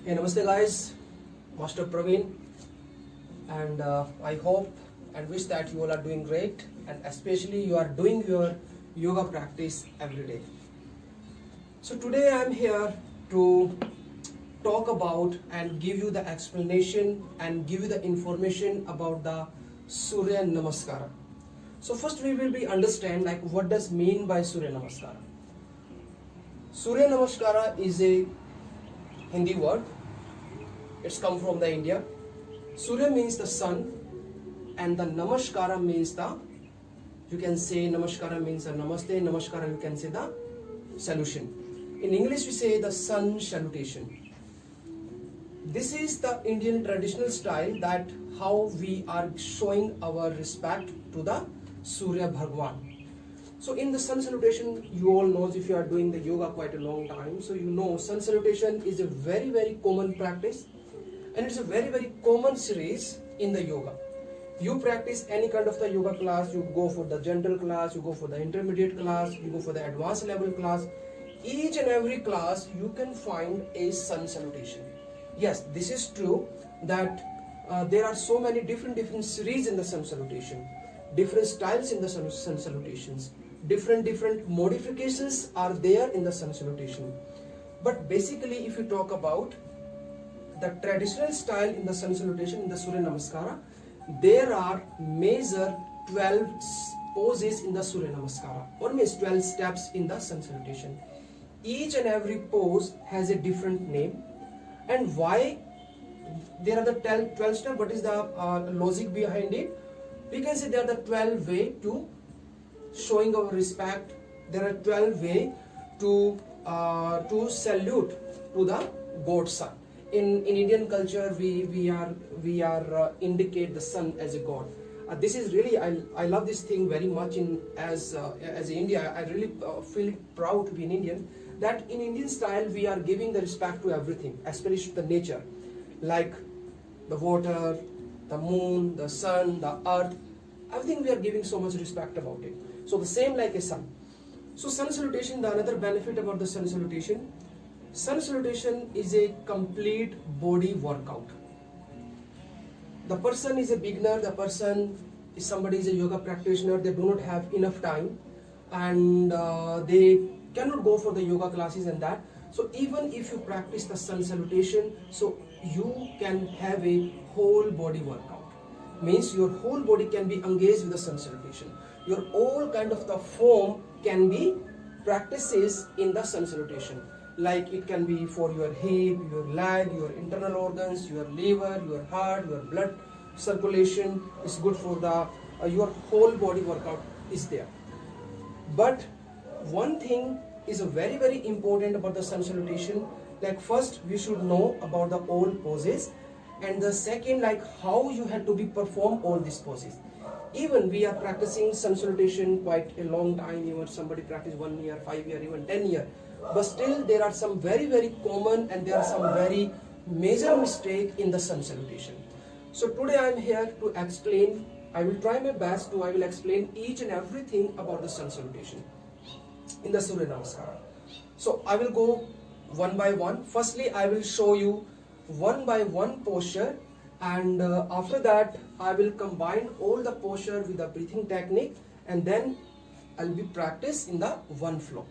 Hey, namaste guys, Master Praveen, and I hope and wish that you all are doing great, and especially you are doing your yoga practice every day. So today I am here to talk about and give you the explanation and give you the information about the Surya Namaskara. So first we will be understand like what does mean by Surya Namaskara. Surya Namaskara is a Hindi word. It's come from the India. Surya means the sun, and the Namaskara means you can say Namaskara means a Namaste, Namaskara you can say the salutation. In English we say the sun salutation. This is the Indian traditional style that how we are showing our respect to the Surya Bhagwan. So in the sun salutation, you all know if you are doing the yoga quite a long time, so you know sun salutation is a very common practice, and it's a very common series in the yoga. You practice any kind of the yoga class, you go for the general class, you go for the intermediate class, you go for the advanced level class. Each and every class you can find a sun salutation. Yes, this is true that there are so many different series in the sun salutation, different styles in the sun salutations, different modifications are there in the sun salutation. But basically if you talk about the traditional style in the sun salutation, in the Surya Namaskara, there are major 12 poses in the Surya Namaskara, or means 12 steps in the sun salutation. Each and every pose has a different name. And why there are the 12 steps, what is the logic behind it? We can say there are the 12 way to showing our respect. There are 12 way to salute to the God Sun. In Indian culture, we are indicate the sun as a god. This is really I love this thing very much. As India, I really feel proud to be an Indian. That in Indian style we are giving the respect to everything, especially to the nature, like the water, the moon, the sun, the earth. Everything we are giving so much respect about it. So the same like a sun. So sun salutation, the another benefit about the sun salutation is a complete body workout. The person is a beginner, the person is somebody is a yoga practitioner, they do not have enough time, and they cannot go for the yoga classes and that. So even if you practice the sun salutation, so you can have a whole body workout. Means your whole body can be engaged with the sun salutation. Your all kind of the form can be practices in the sun salutation. Like it can be for your hip, your leg, your internal organs, your liver, your heart, your blood circulation. It's good for the your whole body workout is there. But one thing is very important about the sun salutation. Like first we should know about the all poses, and the second like how you have to be perform all these poses. Even we are practicing sun salutation quite a long time. Even somebody practice 1 year, 5 year, even 10 year, but still there are some very common and there are some very major mistake in the sun salutation. So today I am here to explain. I will try my best to explain each and everything about the sun salutation in the Surya Namaskara. So I will go one by one. Firstly, I will show you one by one posture, and after that I will combine all the posture with the breathing technique, and then I'll be practice in the one flow.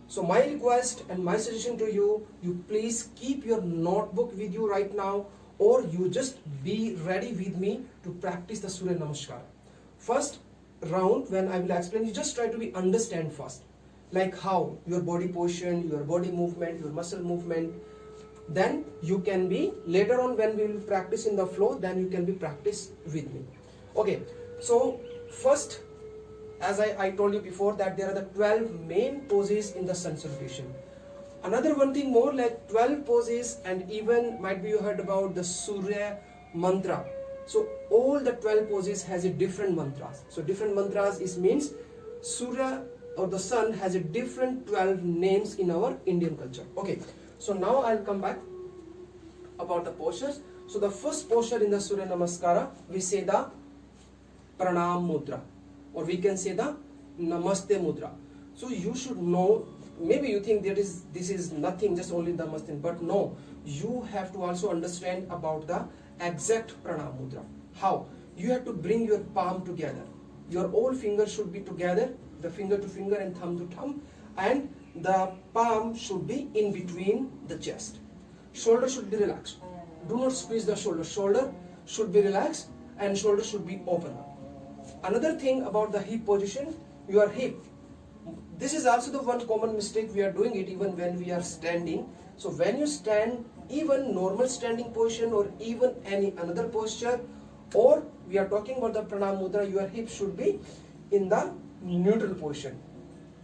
So my request and my suggestion to you, you please keep your notebook with you right now, or you just be ready with me to practice the Surya Namaskara. First round when I will explain, you just try to be understand first, like how your body position, your body movement, your muscle movement. Then you can be later on when we will practice in the flow, then you can be practice with me. Okay, so first, as I told you before, that there are the 12 main poses in the sun salutation. Another one thing more, like 12 poses, and even might be you heard about the Surya mantra. So all the 12 poses has a different mantras. So different mantras is means Surya or the sun has a different 12 names in our Indian culture. Okay, so now I'll come back about the postures. So the first posture in the Surya Namaskara, we say the Pranam Mudra, or we can say the Namaste Mudra. So you should know maybe you think this is nothing, just only Namastin, but no, you have to also understand about the exact pranam mudra. How? You have to bring your palm together. Your all fingers should be together, the finger to finger and thumb to thumb, and the palm should be in between the chest. Shoulder should be relaxed. Do not squeeze the shoulder. Shoulder should be relaxed and shoulder should be open. Another thing about the hip position, your hip. This is also the one common mistake we are doing it even when we are standing. So when you stand, even normal standing position or even any another posture, or we are talking about the pranam mudra, your hip should be in the neutral position.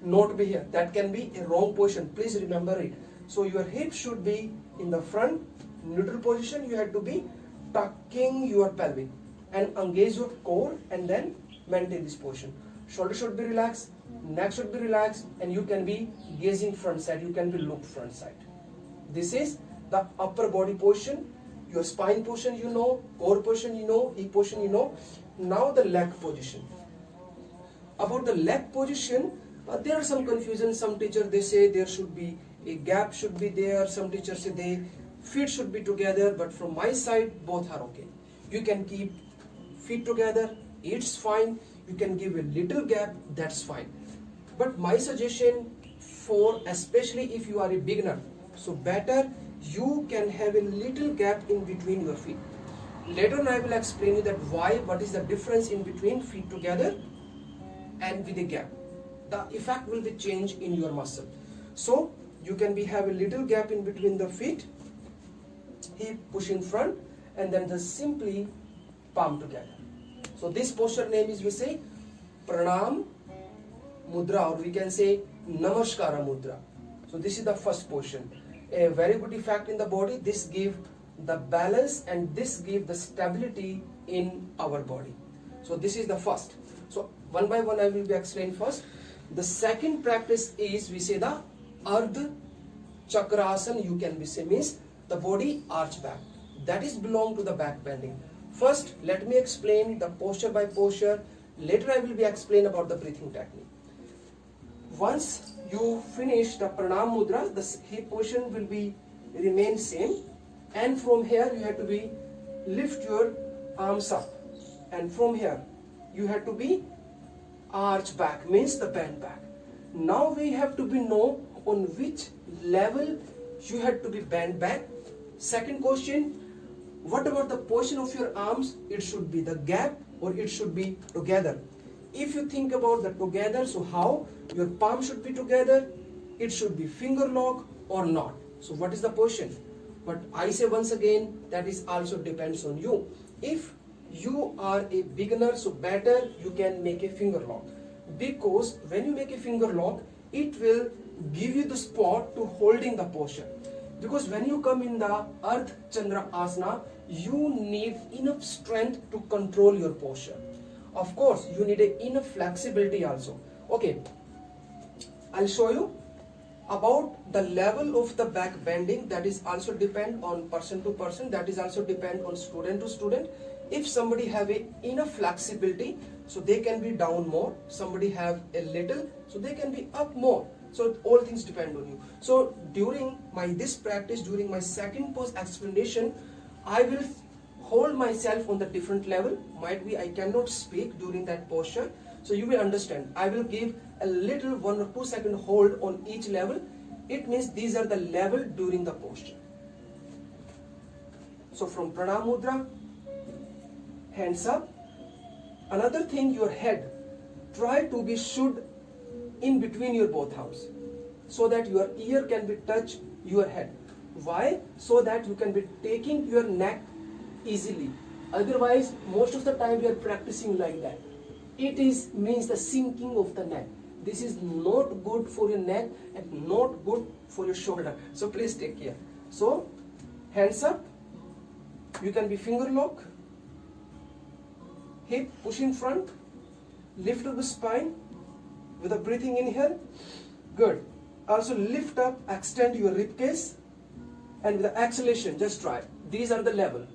Not be here. That can be a wrong position. Please remember it. So your hip should be in the front, neutral position. You have to be tucking your pelvic and engage your core and then maintain this position. Shoulder should be relaxed, neck should be relaxed, and you can be gazing front side, you can be look front side. This is the upper body position. Your spine position you know, core position you know, hip position you know. Now the leg position. About the leg position, there are some confusion. Some teachers they say there should be a gap should be there. Some teachers say they feet should be together, but from my side both are okay. You can keep feet together, it's fine. You can give a little gap, that's fine. But my suggestion for especially if you are a beginner, so better you can have a little gap in between your feet. Later on I will explain you that what is the difference in between feet together and with a gap. The effect will be changed in your muscle. So you can have a little gap in between the feet, hip push in front, and then just simply palm together. So this posture name is, we say, pranam mudra, or we can say namaskara mudra. So this is the first portion. A very good effect in the body. This give the balance and this give the stability in our body. So this is the first. So one by one I will be explaining first. The second practice is, we say, the Ardha Chakrasana. You can be say means the body arch back. That is belong to the back bending. First, let me explain the posture by posture. Later I will be explain about the breathing technique. Once you finish the pranam mudra, the hip position will be remain same, and from here you have to be lift your arms up, and from here you have to be arch back, means the bend back. Now we have to be know on which level you have to be bent back. Second question, what about the position of your arms? It should be the gap or it should be together. If you think about the together, so how? Your palm should be together, it should be finger lock or not. So what is the position? But I say once again, that is also depends on you. If you are a beginner, so better you can make a finger lock. Because when you make a finger lock, it will give you the spot to holding the posture. Because when you come in the Ardha Chandra Asana, you need enough strength to control your posture. Of course, you need enough flexibility also. Okay, I'll show you about the level of the back bending. That is also depend on person to person. That is also depend on student to student. If somebody have enough flexibility, so they can be down more. Somebody have a little, so they can be up more. So all things depend on you. So during this practice, during my second post explanation, I will hold myself on the different level. Might be I cannot speak during that posture. So you will understand. I will give a little 1 or 2 second hold on each level. It means these are the level during the posture. So from pranam mudra, hands up. Another thing, your head. Try to be should in between your both arms, so that your ear can be touch your head. Why? So that you can be taking your neck easily. Otherwise, most of the time we are practicing like that. It is means the sinking of the neck. This is not good for your neck and not good for your shoulder. So please take care. So hands up. You can be finger lock. Hip push in front. Lift up the spine with a breathing inhale. Good. Also lift up, extend your rib cage, and with the exhalation, just try. These are the level.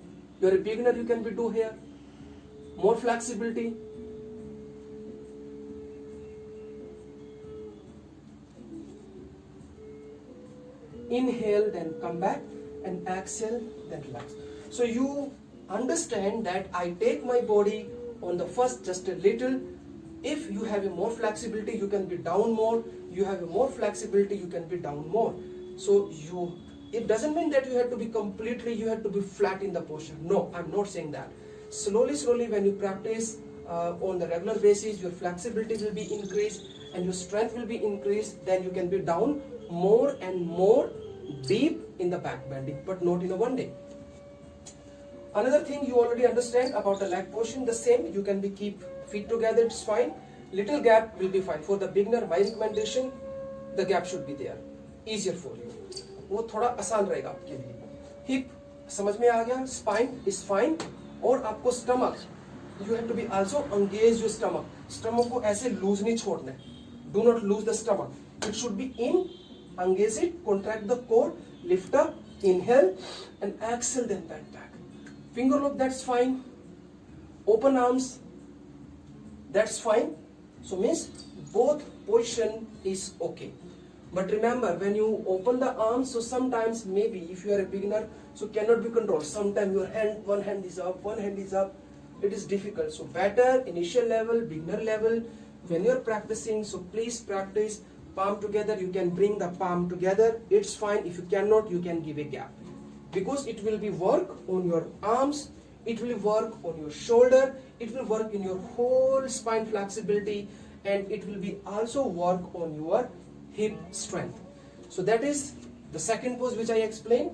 You're a beginner, you can be do here. More flexibility. inhale, then come back, and exhale, then relax. So you understand that I take my body on the first just a little. If you have a more flexibility, you can be down more. You have a more flexibility, you can be down more. So it doesn't mean that you have to be flat in the posture. No, I'm not saying that. Slowly when you practice on the regular basis, your flexibility will be increased and your strength will be increased. Then you can be down more and more deep in the back bending, but not in a one day. Another thing you already understand about the leg position, the same. You can keep feet together, it's fine. Little gap will be fine. For the beginner, my recommendation, the gap should be there. Easier for you. वो थोड़ा आसान रहेगा आपके लिए. Hip समझ में आ गया. Spine is fine. और आपको stomach, you have to be also engage your stomach. Stomach को ऐसे lose नहीं छोड़ना है. Do not lose the stomach. It should be in, engage it, contract the core, lift up, inhale, and exhale, then bend back. Finger lock, that's fine. Open arms, that's fine. So means both position is okay. But remember, when you open the arms, so sometimes maybe if you are a beginner, so cannot be controlled. Sometimes your hand, one hand is up, one hand is up. It is difficult. So better initial level, beginner level, when you are practicing, so please practice palm together. You can bring the palm together. It's fine. If you cannot, you can give a gap. Because it will be work on your arms, it will work on your shoulder, it will work in your whole spine flexibility, and it will be also work on your hip strength. So that is the second pose which I explained.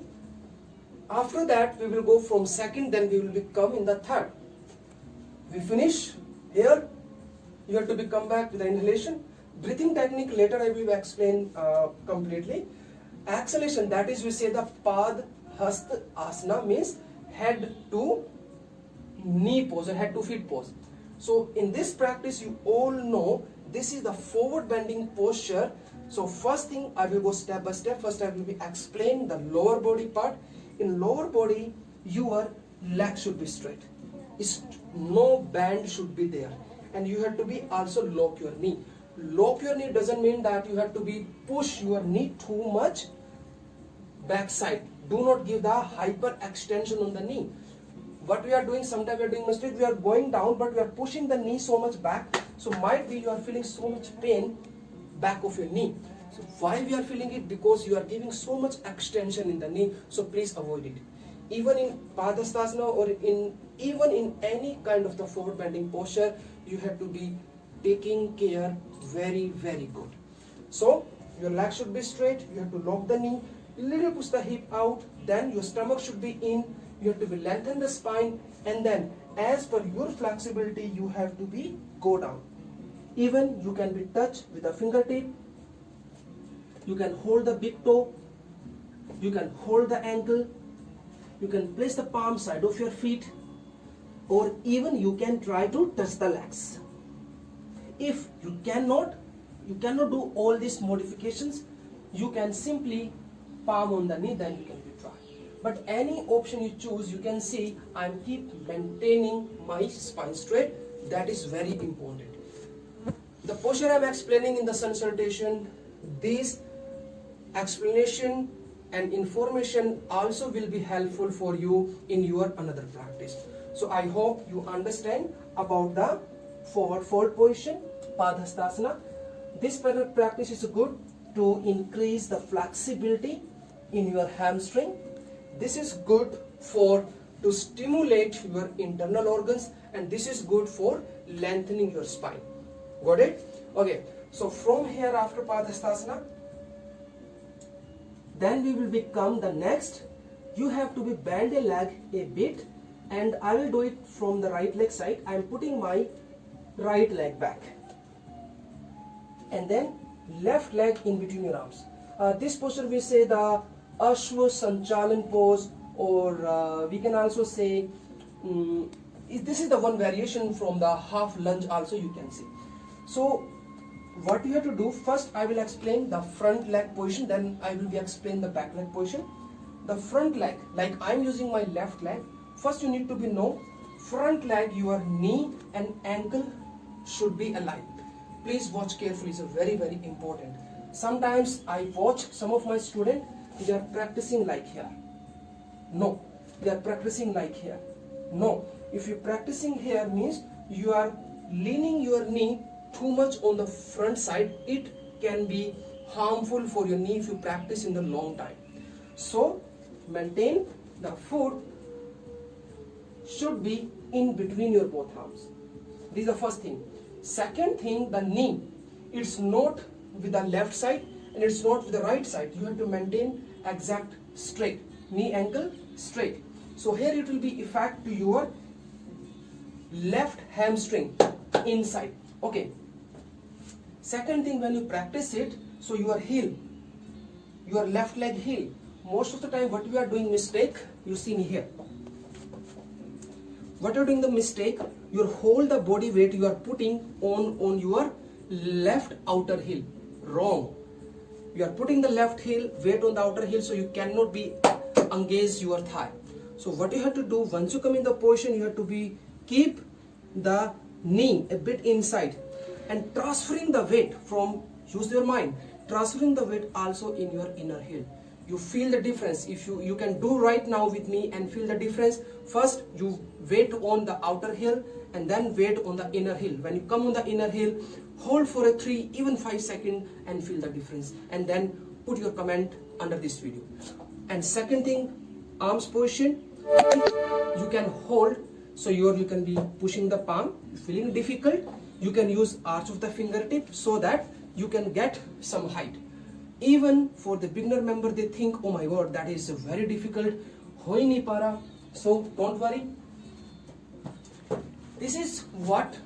After that we will go from second, then we will come in the third. We finish here. You have to come back with the inhalation. Breathing technique later I will explain completely. Exhalation, that is we say the Padhasta Asana, means head to knee pose or head to feet pose. So in this practice you all know this is the forward bending posture. So first thing I will go step by step. First I will be explain the lower body part. In lower body your leg should be straight. No bend should be there, and you have to be also lock your knee. Lock your knee doesn't mean that you have to be push your knee too much backside. Do not give the hyper extension on the knee. What we are doing, sometimes we are doing mistake, we are going down but we are pushing the knee so much back, so might be you are feeling so much pain back of your knee. So why we are feeling it? Because you are giving so much extension in the knee, so please avoid it. Even in Padhastasana or even in any kind of the forward bending posture, you have to be taking care very good. So your leg should be straight, you have to lock the knee, little push the hip out, then your stomach should be in, you have to be lengthen the spine, and then as per your flexibility you have to be go down. Even you can be touch with a fingertip, you can hold the big toe, you can hold the ankle, you can place the palm side of your feet, or even you can try to touch the legs. If you cannot do all these modifications, you can simply palm on the knee, then you can be try. But any option you choose, you can see I'm keep maintaining my spine straight. That is very important. The posture I'm explaining in the sun salutation, this explanation and information also will be helpful for you in your another practice. So I hope you understand about the forward fold position, Padhastasana. This practice is good to increase the flexibility in your hamstring. This is good to stimulate your internal organs, and this is good for lengthening your spine. Got it? Okay. So from here, after Padhastasana, then we will become the next. You have to be bend a leg a bit, and I will do it from the right leg side. I am putting my right leg back, and then left leg in between your arms. This posture we say the Ashwa Sanchalan pose, or we can also say this is the one variation from the half lunge also you can see. So what you have to do, first I will explain the front leg position, then I will be explain the back leg position. The front leg, like I am using my left leg, first you need to be know front leg, your knee and ankle should be aligned. Please watch carefully, it's very important. Sometimes I watch some of my students, they are practicing like here. No, they are practicing like here. No, if you're practicing here means you are leaning your knee too much on the front side. It can be harmful for your knee if you practice in the long time. So maintain the foot should be in between your both arms. This is the first thing. Second thing, the knee, it's not with the left side and it's not with the right side. You have to maintain exact straight, knee ankle straight. So here it will be effect to your left hamstring inside. Okay. Second thing, when you practice it, so your heel, your left leg heel, most of the time what we are doing mistake, you see me here. What you're doing the mistake, you hold the body weight you are putting on your left outer heel. Wrong. You are putting the left heel weight on the outer heel, so you cannot be engage your thigh. So what you have to do, once you come in the position, you have to keep the knee a bit inside and transferring the weight from, use your mind, transferring the weight also in your inner heel. You feel the difference. If you can do right now with me and feel the difference. First you weight on the outer heel and then weight on the inner heel. When you come on the inner heel, hold for a 3 even 5 seconds and feel the difference, and then put your comment under this video. And second thing, arms position, you can hold, so you can be pushing the palm. Feeling difficult, you can use arch of the fingertip so that you can get some height. Even for the beginner member, they think, oh my god, that is very difficult, hoi nahi pa raha. So don't worry. This is what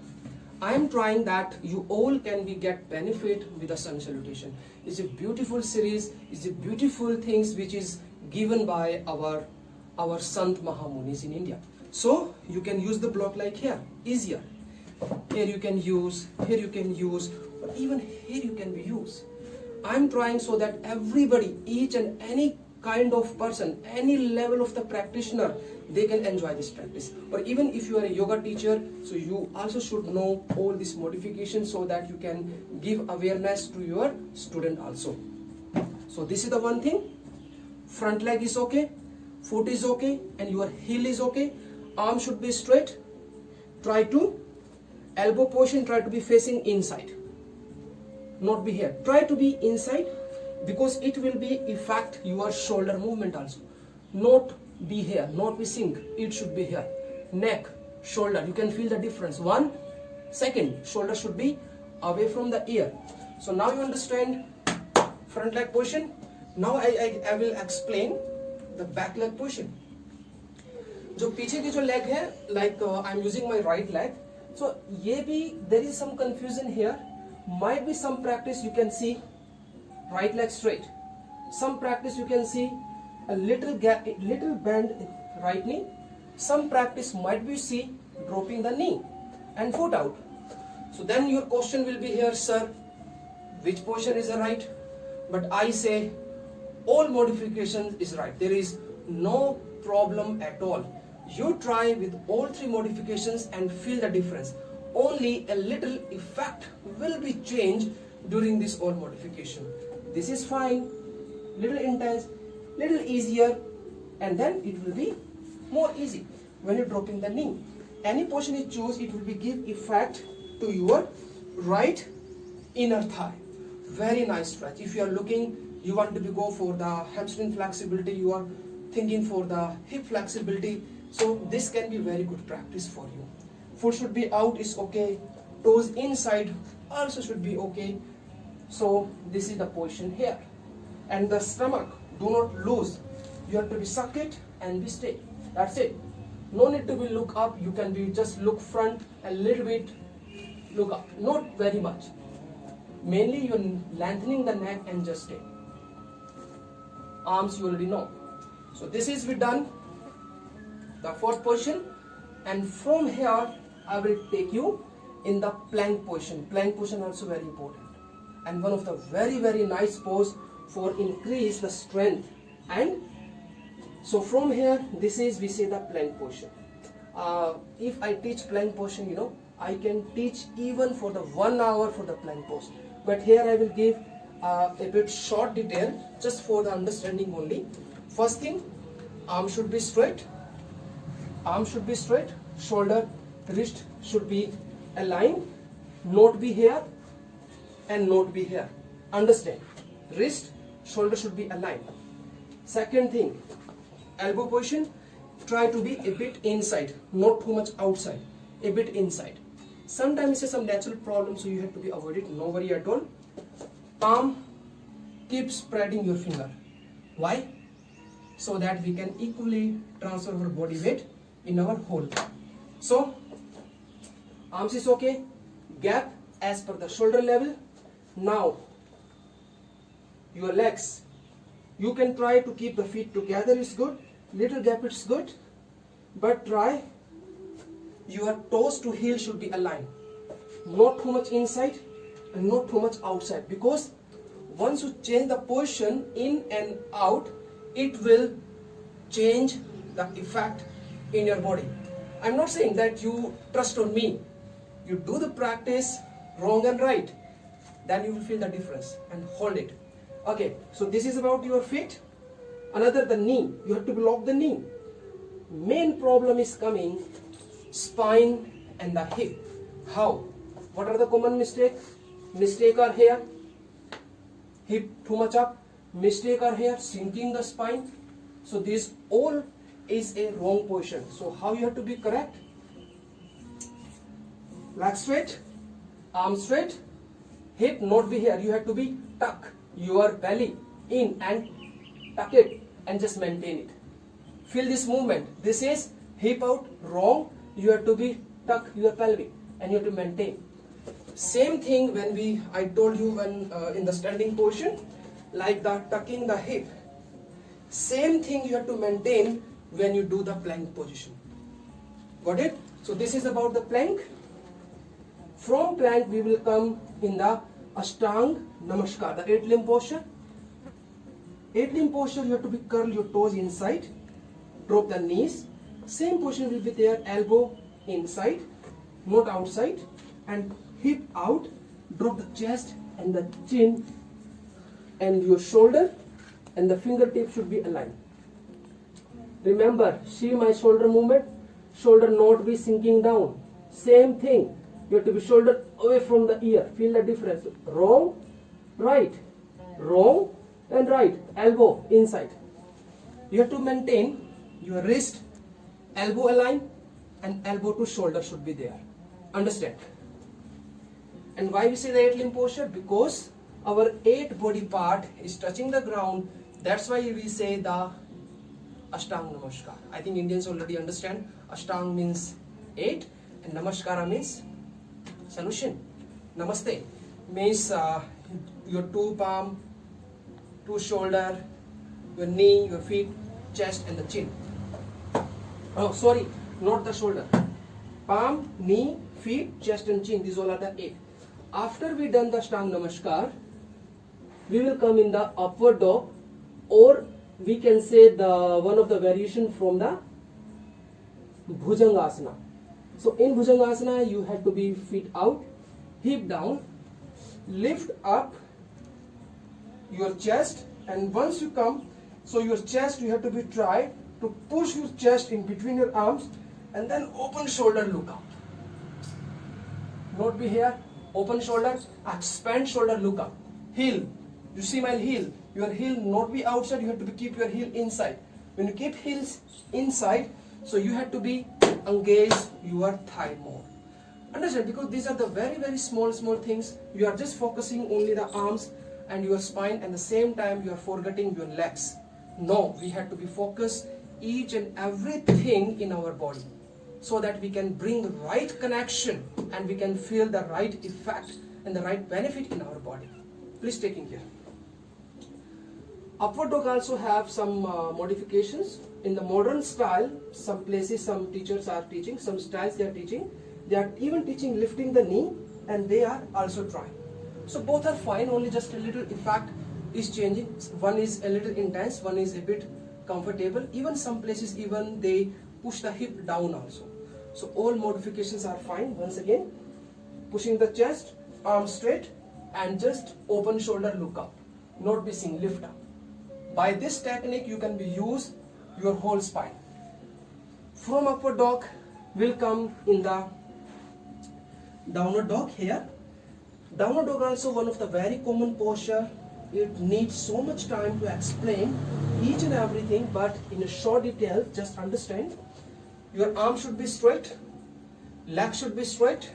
I am trying, that you all can get benefit with the sun salutation. It's a beautiful series, it's a beautiful things which is given by our Sant Mahamunis in India. So you can use the block like here, easier. Here you can use, here you can use, or even here you can be used. I'm trying so that everybody, each and any kind of person, any level of the practitioner, they can enjoy this practice. Or even if you are a yoga teacher, so you also should know all these modifications so that you can give awareness to your student also. So this is the one thing. Front leg is okay, foot is okay, and your heel is okay. Arm should be straight. Try to, elbow position, try to be facing inside. Not be here. Try to be inside, because it will be affect your shoulder movement also. Not be here, not be sink. It should be here. Neck, shoulder, you can feel the difference. 1 second, shoulder should be away from the ear. So now you understand front leg position. Now I will explain the back leg position. जो पीछे की जो leg है, like I'm using my right leg. So ये भी, there is some confusion here. Might be some practice you can see right leg straight. Some practice you can see a little gap, little bend in right knee. Some practice might be see dropping the knee and foot out. So then your question will be here, sir, which position is the right? But I say all modifications is right. There is no problem at all. You try with all 3 modifications and feel the difference. Only a little effect will be changed during this all modification. This is fine, little intense, little easier, and then it will be more easy when you're dropping the knee. Any position you choose, it will be give effect to your right inner thigh. Very nice stretch. If you are looking, you want to go for the hamstring flexibility, you are thinking for the hip flexibility, so this can be very good practice for you. Foot should be out, is okay. Toes inside also should be okay. So this is the position here. And the stomach, do not lose. You have to be suck it and be stay. That's it. No need to be look up. You can be just look front a little bit, look up. Not very much. Mainly you're lengthening the neck and just stay. Arms you already know. So this is we done. The fourth position. And from here, I will take you in the plank position. Plank position also very important. And one of the very, very nice pose for increase the strength. And so from here, this is, we say the plank position. If I teach plank position, you know, I can teach even for the 1 hour for the plank pose. But here I will give a bit short detail just for the understanding only. First thing, arm should be straight. Arm should be straight. Shoulder, wrist should be aligned. Not be here and not be here. Understand? Wrist, shoulder should be aligned. Second thing, elbow position, try to be a bit inside, not too much outside, a bit inside. Sometimes it's some natural problem, so you have to be avoided. No worry at all. Palm, keep spreading your finger. Why? So that we can equally transfer our body weight in our whole. So, arms is okay. Gap as per the shoulder level. Now, your legs. You can try to keep the feet together, is good. Little gap, it's good. But try your toes to heel should be aligned. Not too much inside and not too much outside. Because once you change the position in and out, it will change the effect in your body. I'm not saying that you trust on me. You do the practice wrong and right, then you will feel the difference, and hold it. Okay, so this is about your feet. Another, the knee. You have to block the knee. Main problem is coming spine and the hip. How? What are the common mistakes? Mistake are here, hip too much up. Mistake are here, sinking the spine. So this all is a wrong position. So how you have to be correct? Leg straight, arm straight, hip not be here. You have to be tuck your belly in and tuck it and just maintain it. Feel this movement. This is hip out, wrong. You have to be tuck your pelvic and you have to maintain. Same thing when I told you when in the standing position, like the tucking the hip. Same thing you have to maintain when you do the plank position. Got it? So this is about the plank. From plank we will come in the Ashtanga Namaskar, the 8-limb posture. 8-limb posture, you have to be curl your toes inside, drop the knees. Same position will be there, elbow inside, not outside, and hip out, drop the chest and the chin and your shoulder, and the fingertips should be aligned. Remember, see my shoulder movement, shoulder not be sinking down. Same thing, you have to be shoulder away from the ear. Feel the difference. Wrong, right, wrong and right. Elbow inside. You have to maintain your wrist, elbow aligned, and elbow to shoulder should be there. Understand? And why we say the 8-limb posture? Because our 8 body part is touching the ground. That's why we say the Ashtanga Namaskar. I think Indians already understand. Ashtanga means 8 and Namaskara means solution. Namaste means your 2 palm, 2 shoulder, your knee, your feet, chest and the chin. Oh, sorry, not the shoulder. Palm, knee, feet, chest and chin. These all are the 8. After we done the Ashtanga Namaskar, we will come in the upward dog, or we can say the one of the variation from the Bhujangasana. So in Bhujangasana, you have to be feet out, hip down, lift up your chest, and once you come, so your chest, you have to be try to push your chest in between your arms, and then open shoulder, look out. Not be here, open shoulder, expand shoulder, look up. Heel, you see my heel. Your heel not be outside, you have to keep your heel inside. When you keep heels inside, so you have to be engage your thigh more. Understand? Because these are the very, very small things. You are just focusing only the arms and your spine, and at the same time you are forgetting your legs. No, we have to be focused each and everything in our body, so that we can bring the right connection and we can feel the right effect and the right benefit in our body. Please take in care. Upward dog also have some modifications. In the modern style, some places, some teachers are teaching, some styles they are teaching. They are even teaching lifting the knee, and they are also trying. So both are fine, only just a little effect is changing. One is a little intense, one is a bit comfortable. Even some places, even they push the hip down also. So all modifications are fine. Once again, pushing the chest, arms straight, and just open shoulder, look up, not missing, lift up. By this technique you can be use your whole spine. From upward dog will come in the downward dog here. Downward dog also one of the very common posture. It needs so much time to explain each and everything, but in a short detail, just understand. Your arm should be straight, leg should be straight,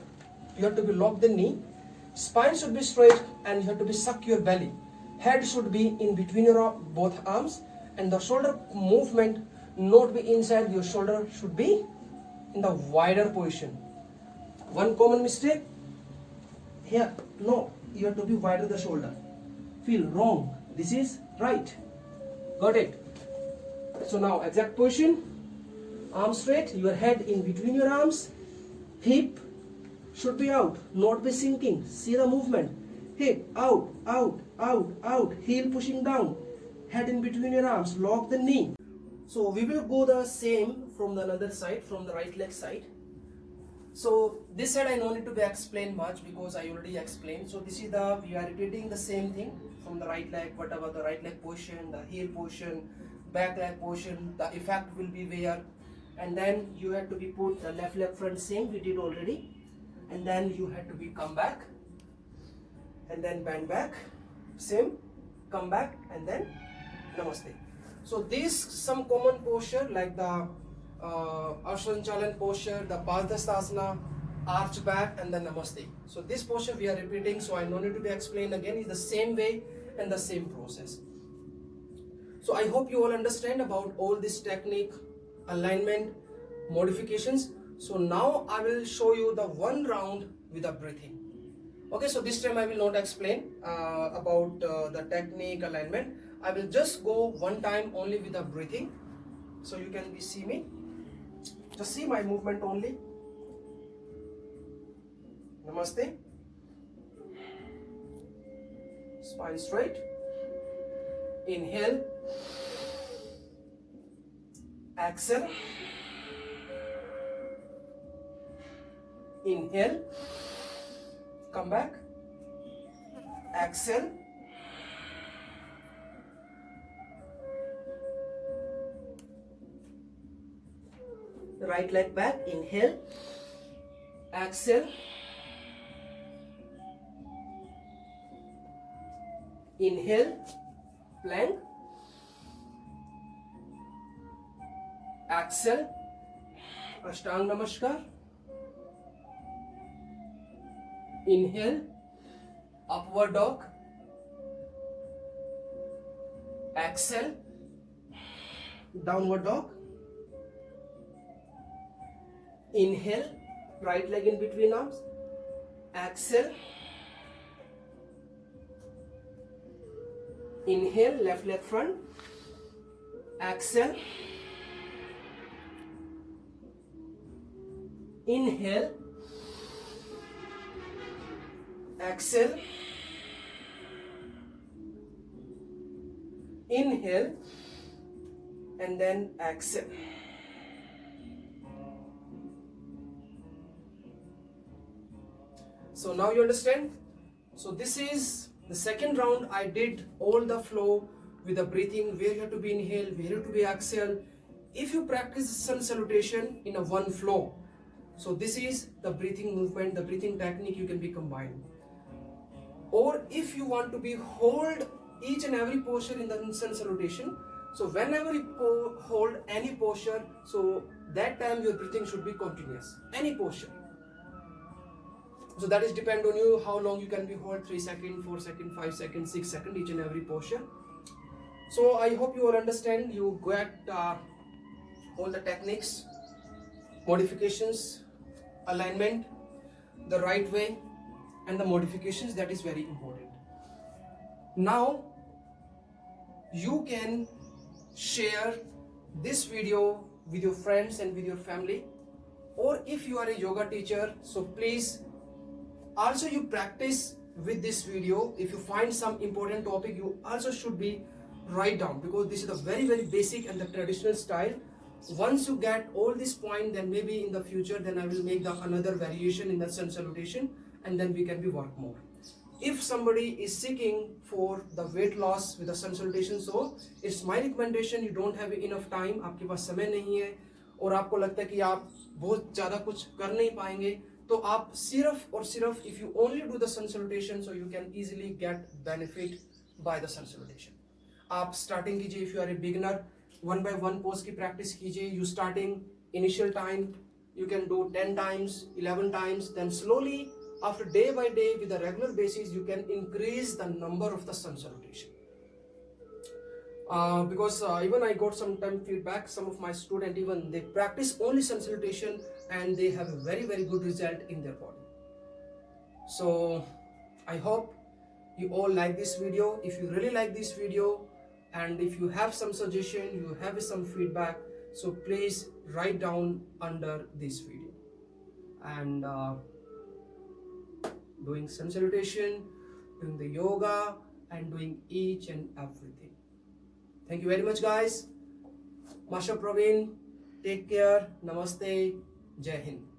you have to be lock the knee, spine should be straight, and you have to be suck your belly. Head should be in between your both arms, and the shoulder movement not be inside, your shoulder should be in the wider position. One common mistake here, no, you have to be wider the shoulder. Feel wrong, this is right. Got it? So now exact position, arm straight, your head in between your arms, hip should be out, not be sinking. See the movement. Hip out, out, out, out, heel pushing down, head in between your arms, lock the knee. So we will go the same from the another side, from the right leg side. So this side I don't need to be explained much because I already explained. So this is the, we are repeating the same thing from the right leg, whatever the right leg position, the heel position, back leg position, the effect will be where, and then you have to be put the left leg front, same we did already, and then you have to be come back, and then bend back, same, come back, and then namaste. So these some common posture like the Ashanchalan posture, the Pardhastasana, arch back, and then namaste. So this posture we are repeating, so I don't need to be explained again. It's the same way and the same process. So I hope you all understand about all this technique, alignment, modifications. So now I will show you the one round with the breathing. Okay, so this time I will not explain about the technique, alignment. I will just go one time only with the breathing. So you can see me. Just see my movement only. Namaste. Spine straight. Inhale. Exhale. Inhale. Come back. Exhale. Right leg back. Inhale. Exhale. Inhale. Plank. Exhale. Ashtanga Namaskar. Inhale. Upward dog. Exhale. Downward dog. Inhale, right leg in between arms. Exhale. Inhale, left leg front. Exhale. Inhale. Exhale. Inhale. And then exhale. So now you understand. So this is the second round. I did all the flow with the breathing, where you have to be inhale, where you have to be exhale. If you practice sun salutation in a one flow, so this is the breathing movement, the breathing technique you can be combined. Or if you want to be hold each and every posture in the sun salutation, so whenever you hold any posture, so that time your breathing should be continuous, any posture. So that is depend on you how long you can be hold, 3 seconds, 4 seconds, 5 seconds, 6 seconds each and every posture. So I hope you all understand, you get all the techniques, modifications, alignment, the right way, and the modifications, that is very important. Now you can share this video with your friends and with your family, or if you are a yoga teacher, so please also you practice with this video. If you find some important topic, you also should be write down, because this is the very basic and the traditional style. Once you get all this point, then maybe in the future then I will make the another variation in the sun salutation, and then we can be work more. if somebody is seeking for the weight loss with a sun salutation, so it's my recommendation, you don't have enough time, आपके पास समय नहीं है और आपको लगता है कि आप बहुत ज़्यादा कुछ कर नहीं पाएंगे, तो आप सिर्फ और सिर्फ if you only do the sun salutation, so you can easily get benefit by the sun salutation. आप स्टार्टिंग कीजिए, if you are a beginner, 1 by 1 pose की प्रैक्टिस कीजिए. You starting initial time you can do 10 times, 11 times, then slowly after day by day with a regular basis you can increase the number of the sun salutation. Because even I got some time feedback, some of my students even they practice only sun salutation and they have a very good result in their body. So I hope you all like this video. If you really like this video and if you have some suggestion, you have some feedback, so please write down under this video. And doing sun salutation, doing the yoga and doing each and everything. Thank you very much guys. Master Praveen, take care. Namaste. Jai Hind.